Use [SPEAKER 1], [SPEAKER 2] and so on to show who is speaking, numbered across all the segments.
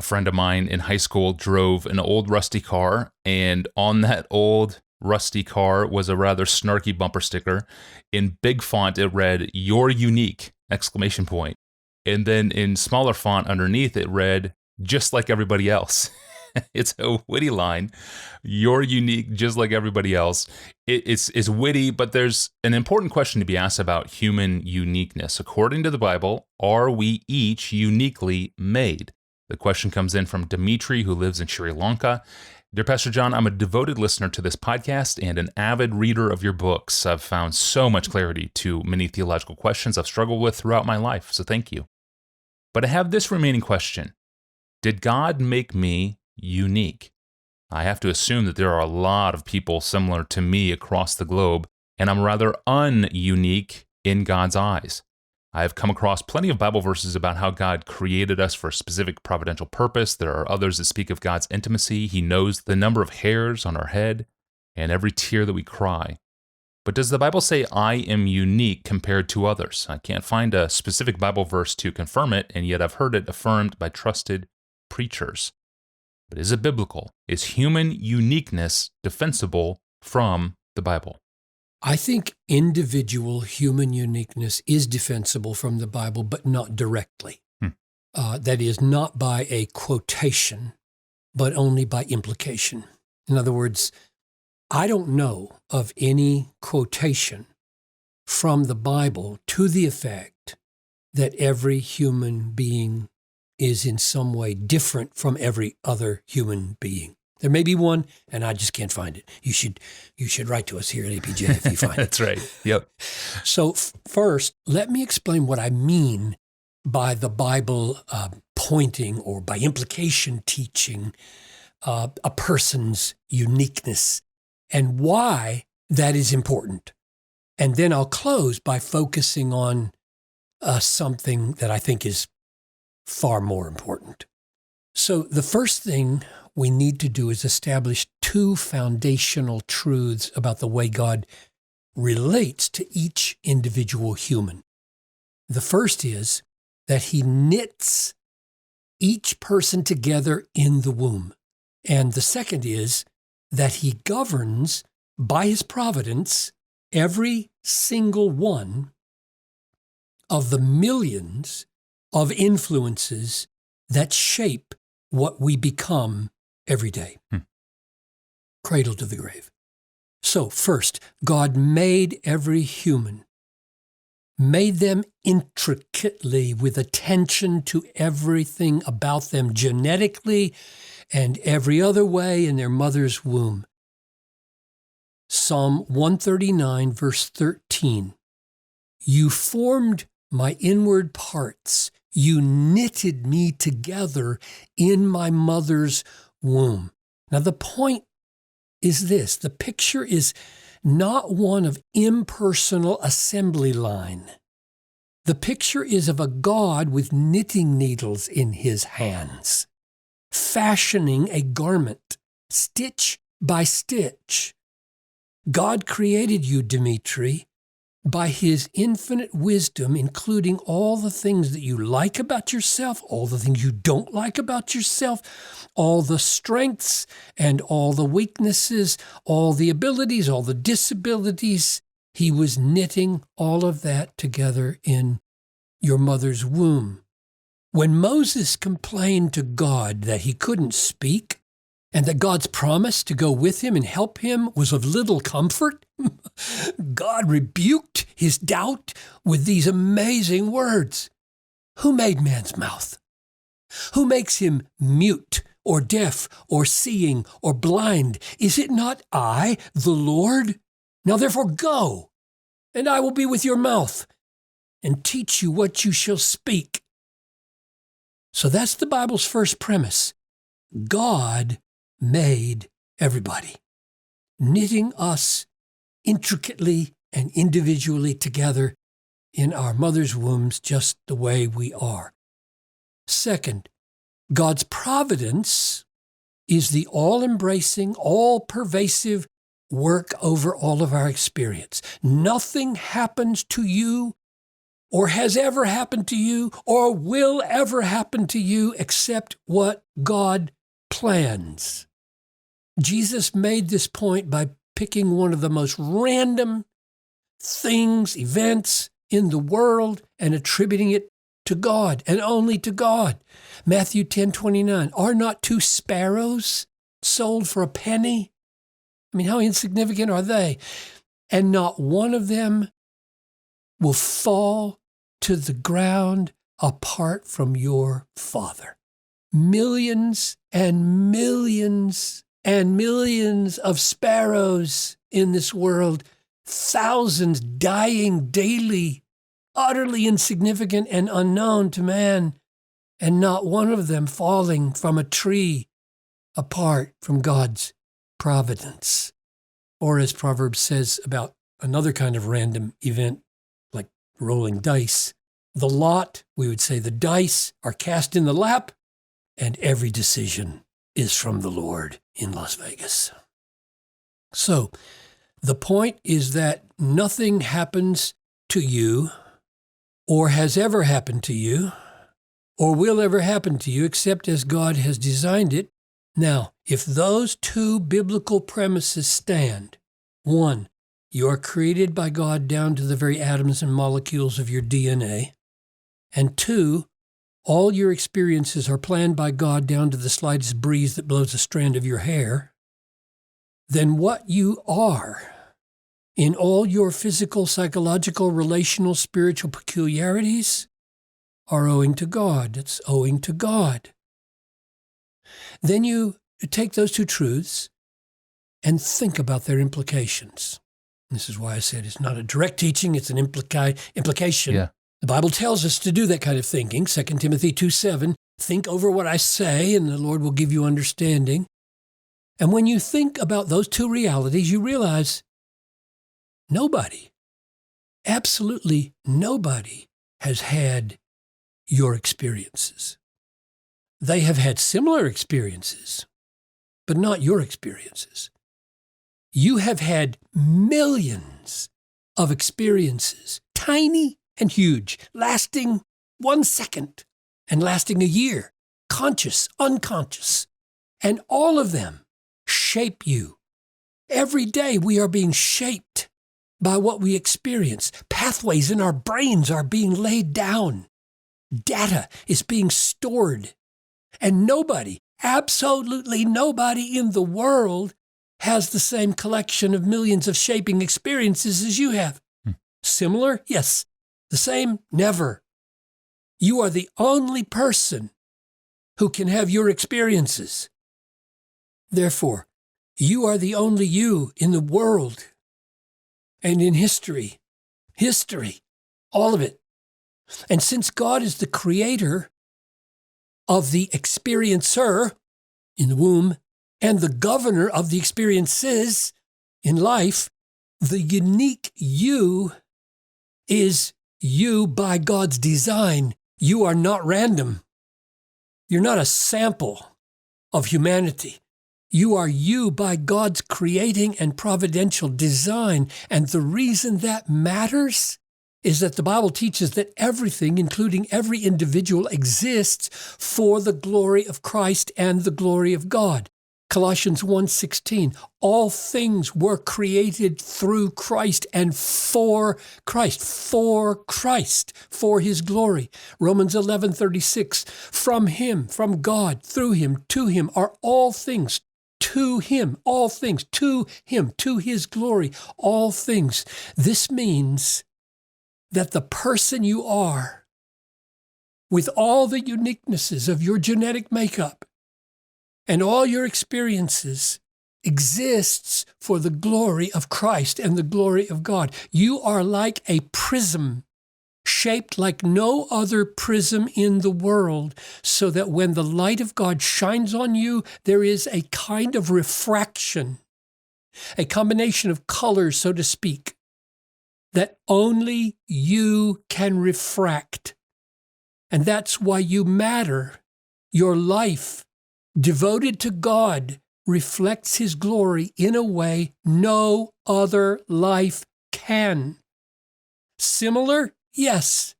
[SPEAKER 1] friend of mine in high school drove an old rusty car, and on that old rusty car was a rather snarky bumper sticker. In big font, it read, "You're unique!" exclamation point. And then in smaller font underneath, it read, "Just like everybody else." It's a witty line. You're unique just like everybody else. It's witty, but there's an important question to be asked about human uniqueness. According to the Bible, are we each uniquely made? The question comes in from Dimitri, who lives in Sri Lanka. Dear Pastor John, I'm a devoted listener to this podcast and an avid reader of your books. I've found so much clarity to many theological questions I've struggled with throughout my life, so thank you. But I have this remaining question. Did God make me unique? I have to assume that there are a lot of people similar to me across the globe, and I'm rather ununique in God's eyes. I have come across plenty of Bible verses about how God created us for a specific providential purpose. There are others that speak of God's intimacy. He knows the number of hairs on our head and every tear that we cry. But does the Bible say I am unique compared to others? I can't find a specific Bible verse to confirm it, and yet I've heard it affirmed by trusted preachers. But is it biblical? Is human uniqueness defensible from the Bible?
[SPEAKER 2] I think individual human uniqueness is defensible from the Bible, but not directly. That is, not by a quotation, but only by implication. In other words, I don't know of any quotation from the Bible to the effect that every human being is in some way different from every other human being. There may be one, and I just can't find it. You should write to us here at APJ if you find it.
[SPEAKER 1] That's right. Yep.
[SPEAKER 2] So first, let me explain what I mean by the Bible pointing or by implication teaching a person's uniqueness and why that is important. And then I'll close by focusing on something that I think is far more important. So the first thing we need to do is establish two foundational truths about the way God relates to each individual human. The first is that he knits each person together in the womb. And the second is that he governs by his providence every single one of the millions of influences that shape what we become every day. Cradle to the grave. So first, God made every human, made them intricately with attention to everything about them genetically and every other way in their mother's womb. Psalm 139, verse 13. You formed my inward parts. You knitted me together in my mother's womb. Now, the point is this. The picture is not one of impersonal assembly line. The picture is of a God with knitting needles in his hands, fashioning a garment, stitch by stitch. God created you, Dimitri, by his infinite wisdom, including all the things that you like about yourself, all the things you don't like about yourself, all the strengths and all the weaknesses, all the abilities, all the disabilities. He was knitting all of that together in your mother's womb. When Moses complained to God that he couldn't speak, and that God's promise to go with him and help him was of little comfort, God rebuked his doubt with these amazing words. Who made man's mouth? Who makes him mute or deaf or seeing or blind? Is it not I, the Lord? Now therefore go, and I will be with your mouth and teach you what you shall speak. So that's the Bible's first premise. God made everybody, knitting us intricately and individually together in our mother's wombs just the way we are. Second, God's providence is the all-embracing, all-pervasive work over all of our experience. Nothing happens to you or has ever happened to you, or will ever happen to you except what God plans. Jesus made this point by picking one of the most random things, events in the world, and attributing it to God and only to God. Matthew 10:29, are not 2 sparrows sold for a penny? I mean, how insignificant are they? And not one of them will fall to the ground apart from your Father. Millions and millions and millions of sparrows in this world, thousands dying daily, utterly insignificant and unknown to man, and not one of them falling from a tree apart from God's providence. Or as Proverbs says about another kind of random event, like rolling dice, the lot, we would say the dice, are cast in the lap, and every decision is from the Lord in Las Vegas. So the point is that nothing happens to you or has ever happened to you or will ever happen to you except as God has designed it. Now, if those 2 biblical premises stand, 1, you are created by God down to the very atoms and molecules of your DNA, and 2, all your experiences are planned by God down to the slightest breeze that blows a strand of your hair, then what you are in all your physical, psychological, relational, spiritual peculiarities are owing to God. It's owing to God. Then you take those 2 truths and think about their implications. This is why I said it's not a direct teaching, it's an implication.
[SPEAKER 1] Yeah.
[SPEAKER 2] The Bible tells us to do that kind of thinking. 2 Timothy 2:7, think over what I say and the Lord will give you understanding. And when you think about those 2 realities, you realize nobody, absolutely nobody has had your experiences. They have had similar experiences, but not your experiences. You have had millions of experiences, tiny and huge, lasting 1 second and lasting a year, conscious, unconscious, and all of them shape you. Every day we are being shaped by what we experience. Pathways in our brains are being laid down. Data is being stored. And nobody, absolutely nobody in the world has the same collection of millions of shaping experiences as you have. Similar? Yes. The same? Never. You are the only person who can have your experiences. Therefore, you are the only you in the world and in history. History. All of it. And since God is the creator of the experiencer in the womb and the governor of the experiences in life, the unique you is you by God's design. You are not random. You're not a sample of humanity. You are you by God's creating and providential design. And the reason that matters is that the Bible teaches that everything, including every individual, exists for the glory of Christ and the glory of God. Colossians 1:16, all things were created through Christ and for Christ, for His glory. Romans 11:36, from Him, from God, through Him, to Him are all things, to Him, all things, to Him, to His glory, all things. This means that the person you are, with all the uniquenesses of your genetic makeup and all your experiences, exists for the glory of Christ and the glory of God. You are like a prism, shaped like no other prism in the world, so that when the light of God shines on you, there is a kind of refraction, a combination of colors, so to speak, that only you can refract. And that's why you matter. Your life, devoted to God, reflects His glory in a way no other life can. Similar? Yes.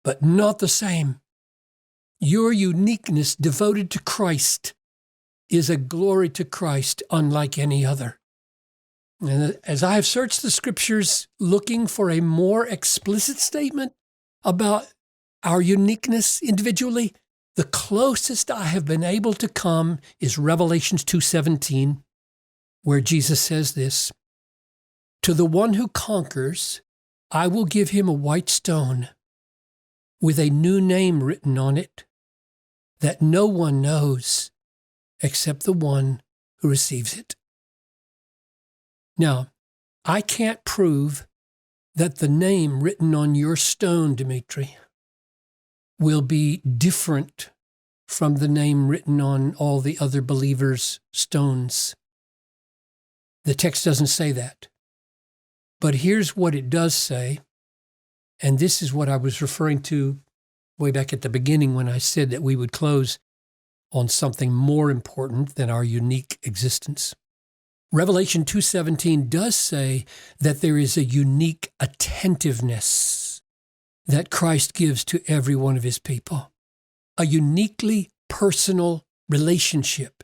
[SPEAKER 2] but not the same. Your uniqueness devoted to Christ is a glory to Christ unlike any other. And as I have searched the scriptures looking for a more explicit statement about our uniqueness individually, the closest I have been able to come is Revelation 2:17, where Jesus says this, "To the one who conquers, I will give him a white stone with a new name written on it that no one knows except the one who receives it." Now, I can't prove that the name written on your stone, Dimitri, will be different from the name written on all the other believers' stones. The text doesn't say that. But here's what it does say, and this is what I was referring to way back at the beginning when I said that we would close on something more important than our unique existence. Revelation 2:17 does say that there is a unique attentiveness that Christ gives to every one of his people, a uniquely personal relationship,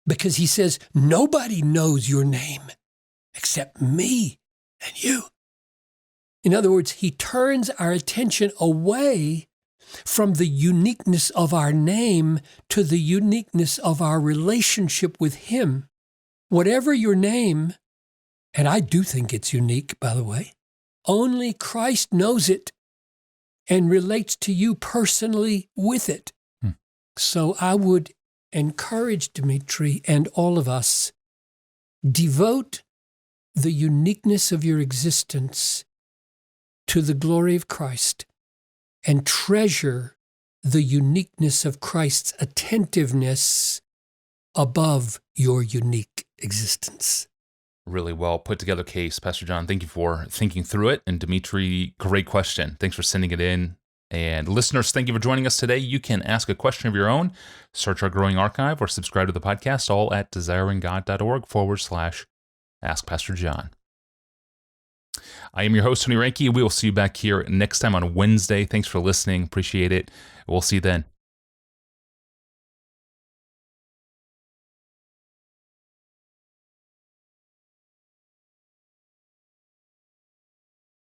[SPEAKER 2] because he says, nobody knows your name except me and you. In other words, he turns our attention away from the uniqueness of our name to the uniqueness of our relationship with him. Whatever your name, and I do think it's unique, by the way, only Christ knows it and relates to you personally with it. So I would encourage Dimitri and all of us, devote the uniqueness of your existence to the glory of Christ and treasure the uniqueness of Christ's attentiveness above your unique existence.
[SPEAKER 1] Really well put together case, Pastor John. Thank you for thinking through it. And Dimitri, great question. Thanks for sending it in. And listeners, thank you for joining us today. You can ask a question of your own, search our growing archive, or subscribe to the podcast, all at desiringgod.org/Ask Pastor John. I am your host, Tony Ranke. We will see you back here next time on Wednesday. Thanks for listening. Appreciate it. We'll see you then.